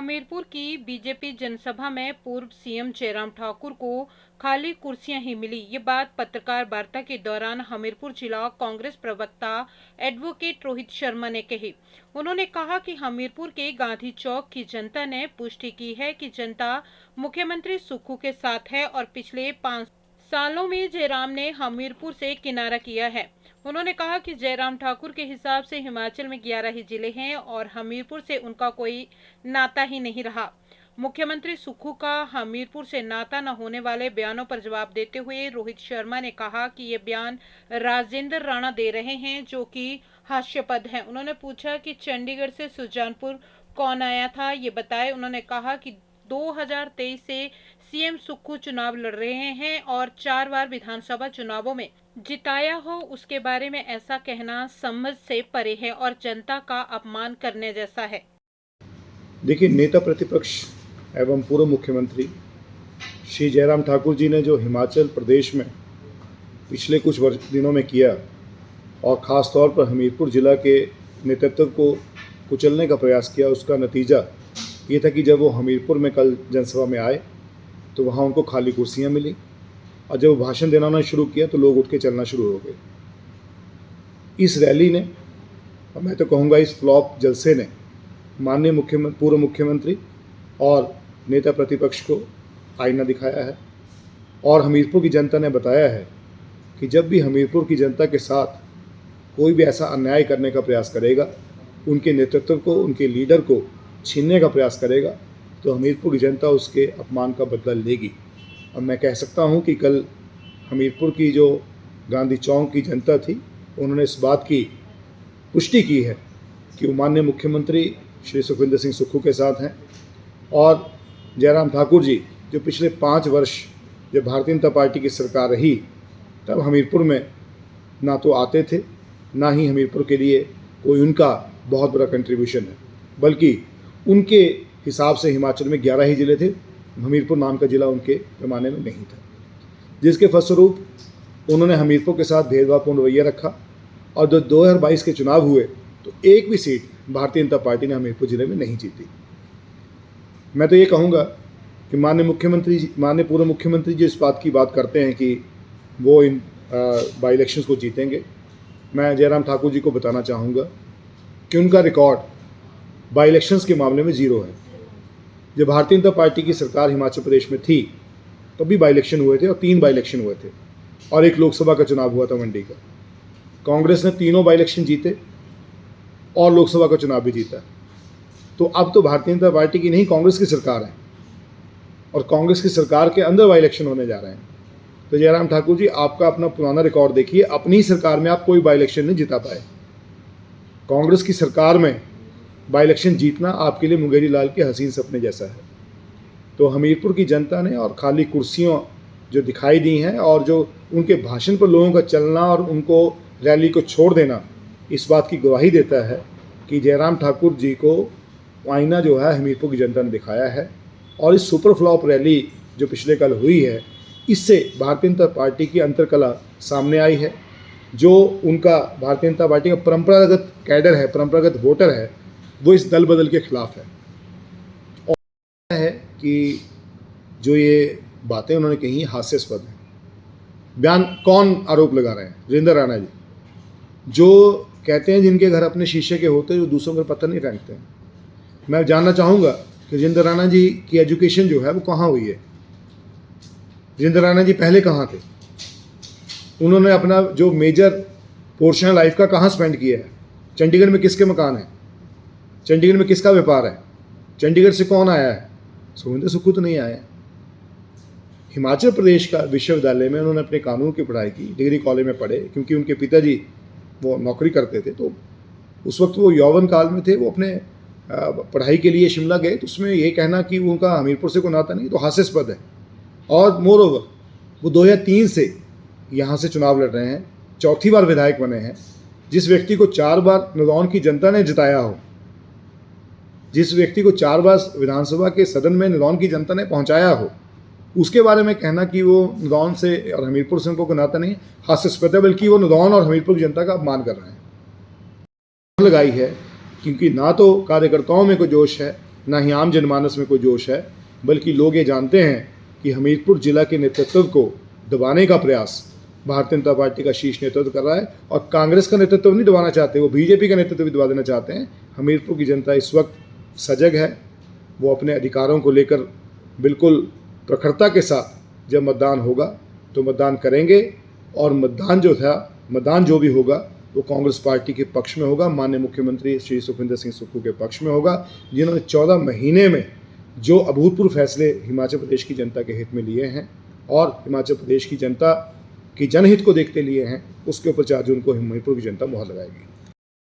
हमीरपुर की बीजेपी जनसभा में पूर्व सीएम जयराम ठाकुर को खाली कुर्सियां ही मिली। ये बात पत्रकार वार्ता के दौरान हमीरपुर जिला कांग्रेस प्रवक्ता एडवोकेट रोहित शर्मा ने कही। उन्होंने कहा कि हमीरपुर के गांधी चौक की जनता ने पुष्टि की है कि जनता मुख्यमंत्री सुक्खू के साथ है और पिछले 5 सालों में जयराम ने हमीरपुर से किनारा किया है। उन्होंने कहा कि जयराम ठाकुर के हिसाब से हिमाचल में 11 ही जिले हैं और हमीरपुर से उनका कोई नाता ही नहीं रहा। मुख्यमंत्री सुक्खू का हमीरपुर से नाता न होने वाले बयानों पर जवाब देते हुए रोहित शर्मा ने कहा कि ये बयान राजेंद्र राणा दे रहे हैं, जो कि हास्यास्पद है। उन्होंने पूछा कि चंडीगढ़ से सुजानपुर कौन आया था, ये बताए। उन्होंने कहा कि 2023 से सीएम सुक्खू चुनाव लड़ रहे हैं और 4 बार विधानसभा चुनावों में जिताया हो, उसके बारे में ऐसा कहना समझ से परे है और जनता का अपमान करने जैसा है। देखिए, नेता प्रतिपक्ष एवं पूर्व मुख्यमंत्री श्री जयराम ठाकुर जी ने जो हिमाचल प्रदेश में पिछले कुछ दिनों में किया और ख़ास तौर पर हमीरपुर जिला के नेतृत्व को कुचलने का प्रयास किया, उसका नतीजा ये था कि जब वो हमीरपुर में कल जनसभा में आए तो वहाँ उनको खाली कुर्सियाँ मिली और जब वो भाषण देना शुरू किया तो लोग उठ के चलना शुरू हो गए। इस रैली ने, और मैं तो कहूँगा इस फ्लॉप जलसे ने, माननीय पूर्व मुख्यमंत्री और नेता प्रतिपक्ष को आईना दिखाया है और हमीरपुर की जनता ने बताया है कि जब भी हमीरपुर की जनता के साथ कोई भी ऐसा अन्याय करने का प्रयास करेगा, उनके नेतृत्व को, उनके लीडर को छीनने का प्रयास करेगा, तो हमीरपुर की जनता उसके अपमान का बदला लेगी। और मैं कह सकता हूं कि कल हमीरपुर की जो गांधी चौक की जनता थी, उन्होंने इस बात की पुष्टि की है कि वो माननीय मुख्यमंत्री श्री सुखविंदर सिंह सुक्खू के साथ हैं और जयराम ठाकुर जी जो पिछले 5 वर्ष जब भारतीय जनता पार्टी की सरकार रही तब हमीरपुर में ना तो आते थे, ना ही हमीरपुर के लिए कोई उनका बहुत बड़ा कंट्रीब्यूशन है, बल्कि उनके हिसाब से हिमाचल में 11 ही ज़िले थे, हमीरपुर नाम का ज़िला उनके पैमाने में नहीं था, जिसके फलस्वरूप उन्होंने हमीरपुर के साथ भेदभावपूर्ण रवैया रखा और जब 2022 के चुनाव हुए तो एक भी सीट भारतीय जनता पार्टी ने हमीरपुर ज़िले में नहीं जीती। मैं तो ये कहूँगा कि माननीय पूर्व मुख्यमंत्री जी इस बात की बात करते हैं कि वो इन बाई इलेक्शंस को जीतेंगे। मैं जयराम ठाकुर जी को बताना चाहूँगा कि उनका रिकॉर्ड बाई इलेक्शंस के मामले में 0 है। जब भारतीय जनता पार्टी की सरकार हिमाचल प्रदेश में थी तब भी बाई इलेक्शन हुए थे और 3 बाई इलेक्शन हुए थे और एक लोकसभा का चुनाव हुआ था मंडी का। कांग्रेस ने तीनों बाई इलेक्शन जीते और लोकसभा का चुनाव भी जीता। तो अब तो भारतीय जनता पार्टी की नहीं, कांग्रेस की सरकार है और कांग्रेस की सरकार के अंदर बाई इलेक्शन होने जा रहे हैं। तो जयराम ठाकुर जी, आपका अपना पुराना रिकॉर्ड देखिए, अपनी ही सरकार में आप कोई बाई इलेक्शन नहीं जिता पाए। कांग्रेस की सरकार में बाई इलेक्शन जीतना आपके लिए मुंगेरी लाल के हसीन सपने जैसा है। तो हमीरपुर की जनता ने और खाली कुर्सियों जो दिखाई दी हैं और जो उनके भाषण पर लोगों का चलना और उनको रैली को छोड़ देना, इस बात की गवाही देता है कि जयराम ठाकुर जी को आईना जो है हमीरपुर की जनता ने दिखाया है। और इस सुपर फ्लॉप रैली जो पिछले कल हुई है, इससे भारतीय जनता पार्टी की अंतर्कला सामने आई है। जो उनका भारतीय जनता पार्टी का परंपरागत कैडर है, परंपरागत वोटर है, वो इस दल बदल के खिलाफ है। और है कि जो ये बातें उन्होंने कही हास्यास्पद हैं। बयान कौन आरोप लगा रहे हैं? राजेंद्र राणा जी, जो कहते हैं जिनके घर अपने शीशे के होते हैं, जो दूसरों पर पत्थर नहीं फेंकते हैं। मैं जानना चाहूँगा कि राजेंद्र राणा जी की एजुकेशन जो है वो कहाँ हुई है? राजेंद्र राणा जी पहले कहाँ थे? उन्होंने अपना जो मेजर पोर्शन लाइफ का कहाँ स्पेंड किया है? चंडीगढ़ में किसके मकान हैं? चंडीगढ़ में किसका व्यापार है? चंडीगढ़ से कौन आया है? सुखविंदर सुक्खू तो नहीं आया। हिमाचल प्रदेश का विश्वविद्यालय में उन्होंने अपने कानून की पढ़ाई की, डिग्री कॉलेज में पढ़े, क्योंकि उनके पिताजी वो नौकरी करते थे। तो उस वक्त वो यौवन काल में थे, वो अपने पढ़ाई के लिए शिमला गए। तो उसमें ये कहना कि उनका हमीरपुर से कोई नाता नहीं, तो हास्यास्पद है। और मोर ओवर वो 2003 से यहाँ से चुनाव लड़ रहे हैं, 4थी बार विधायक बने हैं। जिस व्यक्ति को 4 बार नदौन की जनता ने जिताया हो, जिस व्यक्ति को 4 बार विधानसभा के सदन में नदौन की जनता ने पहुंचाया हो, उसके बारे में कहना कि वो नदौन से और हमीरपुर से उनको कोई नाता नहीं, हास्यास्पद है। बल्कि वो नदौन और हमीरपुर की जनता का अपमान कर रहे हैं। लगाई है क्योंकि ना तो कार्यकर्ताओं में कोई जोश है ना ही आम जनमानस में कोई जोश है, बल्कि लोग ये जानते हैं कि हमीरपुर जिला के नेतृत्व को दबाने का प्रयास भारतीय जनता पार्टी का शीर्ष नेतृत्व कर रहा है। और कांग्रेस का नेतृत्व नहीं दबाना चाहते, वो बीजेपी का नेतृत्व भी दबा देना चाहते हैं। हमीरपुर की जनता इस वक्त सजग है, वो अपने अधिकारों को लेकर बिल्कुल प्रखरता के साथ जब मतदान होगा तो मतदान करेंगे, और मतदान जो भी होगा वो कांग्रेस पार्टी के पक्ष में होगा, माननीय मुख्यमंत्री श्री सुखविंदर सिंह सुक्खू के पक्ष में होगा, जिन्होंने 14 महीने में जो अभूतपूर्व फैसले हिमाचल प्रदेश की जनता के हित में लिए हैं और हिमाचल प्रदेश की जनता की जनहित को देखते लिए हैं, उसके ऊपर 4 जून को हमीरपुर की जनता मुहर लगाएगी।